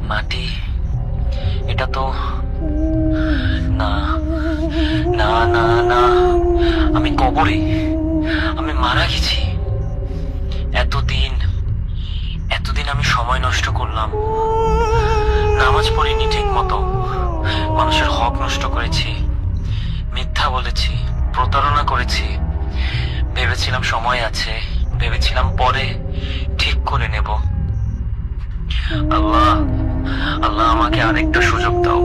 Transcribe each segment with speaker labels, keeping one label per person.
Speaker 1: মাটি, এটা তো না, না না না, আমি কবরে, আমি মারা গেছি। এতদিন এতদিন আমি সময় নষ্ট করলাম, নামাজ পড়িনি ঠিক মতো, মানুষের হক নষ্ট করেছি, মিথ্যা বলেছি, প্রতারণা করেছি। ভেবেছিলাম সময় আছে, ভেবেছিলাম পরে ঠিক করে নেব। আল্লাহ, আল্লাহ আমাকে আরেকটা সুযোগ দাও,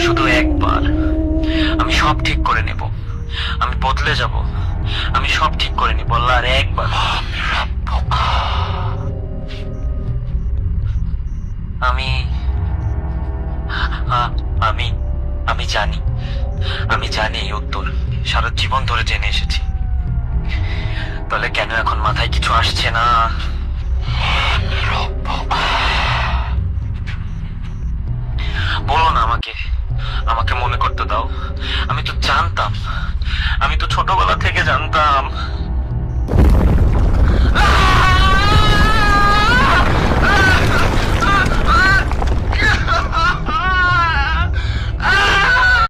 Speaker 1: শুধু একবার। আমি সব ঠিক করে নেব, আমি বদলে যাব, আমি সব ঠিক করে নেব আল্লাহ, আর একবার। আমি আমি আমি জানি, আমি জানি এই উত্তর, সারা জীবন ধরে জেনে এসেছি। তাহলে কেন এখন মাথায় কিছু আসছে না? বলো না আমাকে, আমাকে মনে করতে দাও। আমি তো জানতাম, আমি তো ছোটবেলা থেকে জানতাম।